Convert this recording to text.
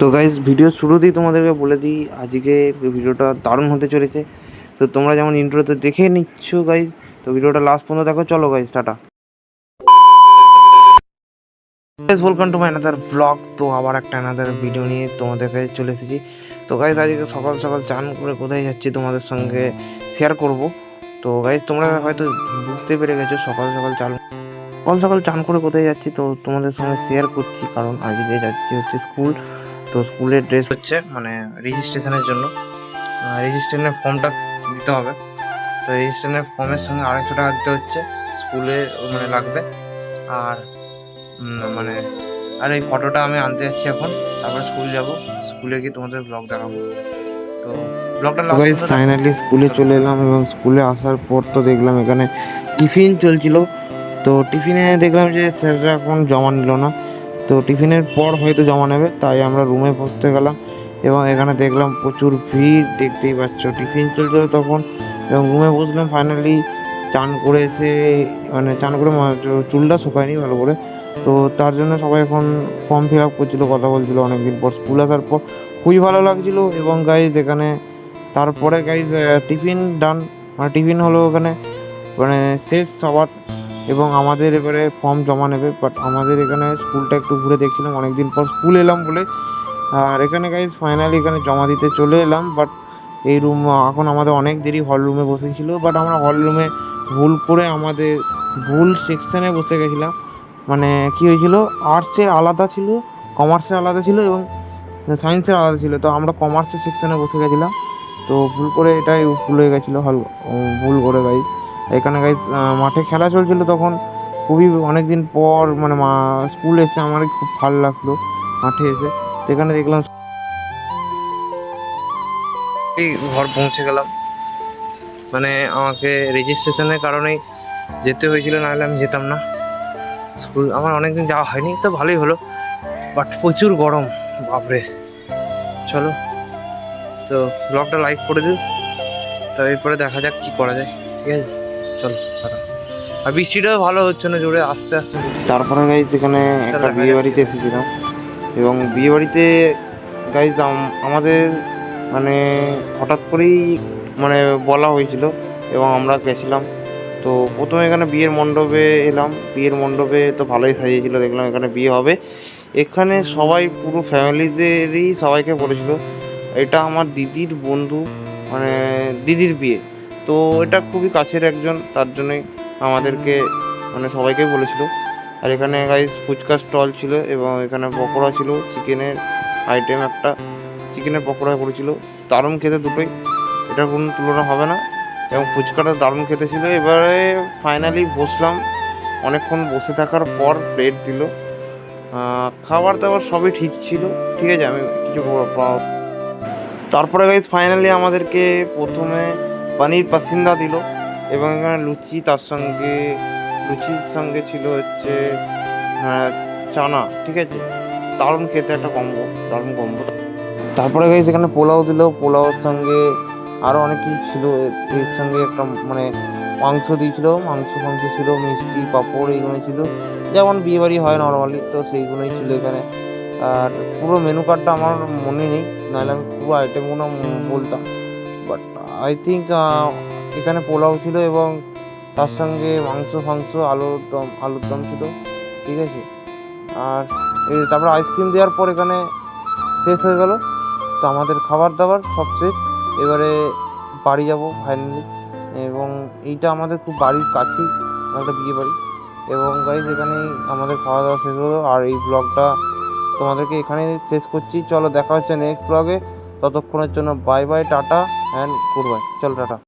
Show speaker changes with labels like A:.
A: তো guys video শুরুতেই তোমাদেরকে বলে দিই আজকে ভিডিওটা দারুণ হতে চলেছে। তো তোমরা যেমন ইন্ট্রোতে দেখে নিচ্ছ গাইজ, তো ভিডিওটা লাস্ট পর্যন্ত দেখো। চলো guys, tata. Welcome to my another blog. তো আবার একটা অ্যানাদার ভিডিও নিয়ে তোমাদের কাছে চলে এসেছি। তো গাইজ আজকে সকাল সকাল চান করে কোথায় যাচ্ছি তোমাদের সঙ্গে শেয়ার করব। তো গাইজ তোমরা হয়তো বুঝতে পেরে গেছো সকাল সকাল চান করে কোথায় যাচ্ছি, তো তোমাদের সঙ্গে শেয়ার করছি। কারণ আজকে যাচ্ছি হচ্ছে স্কুল। তো স্কুলের ড্রেস হচ্ছে মানে রেজিস্ট্রেশনের জন্য রেজিস্ট্রেশনের ফর্মটা দিতে হবে। তো রেজিস্ট্রেশনের ফর্মের সঙ্গে 250 টাকা দিতে হচ্ছে, স্কুলে মানে লাগবে। আর মানে আর এই ফটোটা আমি আনতে যাচ্ছি এখন, তারপরে স্কুল যাব। স্কুলে গিয়ে তোমাদের ব্লগ দেখাবো। তো ব্লগটা ফাইনালি স্কুলে চলে এলাম, এবং স্কুলে আসার পর তো দেখলাম এখানে টিফিন চলছিল। তো টিফিনে দেখলাম যে স্যাররা এখন জমা নিল না। তো টিফিনের পর হয়তো জমা নেবে, তাই আমরা রুমে বসতে গেলাম। এবং এখানে দেখলাম প্রচুর ভিড়, দেখতেই পাচ্ছ টিফিন চলছিল তখন। এবং রুমে বসলাম ফাইনালি। চান করে এসে মানে চান করে চুলটা শুকায়নি ভালো করে, তো তার জন্য সবাই এখন ফর্ম ফিল আপ করছিলো, কথা বলছিলো অনেকদিন পর স্কুল আসার পর। খুবই ভালো লাগছিলো। এবং গাইজ এখানে তারপরে গাইজ টিফিন ডান, মানে টিফিন হলো ওখানে মানে শেষ সবার। এবং আমাদের এবারে ফর্ম জমা নেবে। বাট আমাদের এখানে স্কুলটা একটু ঘুরে দেখছিলাম, অনেকদিন পর স্কুল এলাম বলে। আর এখানে গাইজ ফাইনালি এখানে জমা দিতে চলে এলাম। বাট এই রুম এখন আমাদের অনেক দেরি হল রুমে বসেছিল। বাট আমরা হল রুমে ভুল করে আমাদের ভুল সেকশানে বসে গেছিলাম। মানে কী হয়েছিল, আর্টসের আলাদা ছিল, কমার্সের আলাদা ছিল এবং সায়েন্সের আলাদা ছিল। তো আমরা কমার্সের সেকশানে বসে গেছিলাম। তো ভুল করে এটাই ভুল হয়ে গেছিলো, ভুল করে গাইজ। এখানে গাইজ মাঠে খেলা চলছিল তখন। খুবই অনেক দিন পর মানে স্কুল এসে আমার খুব ভালো লাগলো মাঠে এসে। সেখানে দেখলাম এই ঘর পৌঁছে গেলাম। মানে আমাকে রেজিস্ট্রেশনের কারণেই যেতে হয়েছিল, নাহলে আমি যেতাম না স্কুল। আমার অনেকদিন যাওয়া হয়নি, তো ভালোই হলো। বাট প্রচুর গরম, বাপরে। চলো, তো ব্লগটা লাইক করে দিও। তো এরপরে দেখা যাক কী করা যায়। ঠিক আছে, চলো টাটা। আর বৃষ্টিটাও ভালো হচ্ছে না, জোরে আস্তে আস্তে। তারপরে গাইজ এখানে একটা বিয়ে বাড়িতে এসেছিলাম। এবং বিয়ে বাড়িতে গাইজ আমাদের মানে হঠাৎ করেই মানে বলা হয়েছিল এবং আমরা গেছিলাম। তো প্রথমে এখানে বিয়ের মণ্ডপে এলাম। বিয়ের মণ্ডপে তো ভালোই সাজিয়েছিল, দেখলাম এখানে বিয়ে হবে। এখানে সবাই পুরো ফ্যামিলিদেরই সবাইকে বলেছিল। এটা আমার দিদির বন্ধু, মানে দিদির বিয়ে। তো এটা খুবই কাছের একজন, তার জন্যই আমাদেরকে মানে সবাইকেই বলেছিল। আর এখানে গাইস ফুচকা স্টল ছিল, এবং এখানে পকোড়া ছিল, চিকেনের আইটেম একটা চিকেনের পকোড়া করেছিল। দারুণ খেতে দুটোই, এটার কোনো তুলনা হবে না। এবং ফুচকাটা দারুণ খেতে ছিল। এবারে ফাইনালি বসলাম, অনেকক্ষণ বসে থাকার পর প্লেট দিল। খাবার দাবার সবই ঠিক ছিল, ঠিক আছে, আমি কিছু তারপরে গাইজ ফাইনালি আমাদেরকে প্রথমে পানির পাসিন্দা দিল। এবং এখানে লুচি, তার সঙ্গে লুচির সঙ্গে ছিল হচ্ছে চানা, ঠিক আছে, দারুণ খেতে একটা কম্বো, দারুণ কম্বো। তারপরে গাইজ এখানে পোলাও দিল, পোলাওর সঙ্গে আরও অনেক কিছু ছিল। এর সঙ্গে একটা মানে মাংস দিয়েছিল, মাংস ছিল, মিষ্টি পাঁপড় এইগুলো ছিল, যেমন বিয়েবাড়ি হয় নর্মালি, তো সেইগুলোই ছিল এখানে। আর পুরো মেনু কার্ডটা আমার মনে নেই, নাহলে আমি পুরো আইটেমগুলো বলতাম। বাট আই থিঙ্ক এখানে পোলাও ছিল এবং তার সঙ্গে মাংস আলুর দম ছিল, ঠিক আছে। আর তারপরে আইসক্রিম দেওয়ার পর এখানে শেষ হয়ে গেল। তো আমাদের খাবার দাবার সব শেষ। এবারে বাড়ি যাব ফাইনালি। এবং এইটা আমাদের খুব বাড়ির কাছেই একটা বিয়ে বাড়ি। এবং গাইজ এখানেই আমাদের খাওয়া দাওয়া শেষ হলো। আর এই ব্লগটা তোমাদেরকে এখানেই শেষ করছি। চলো দেখা হচ্ছে নেক্সট ব্লগে। ততক্ষণের জন্য bye bye, tata and good bye. চলো টাটা।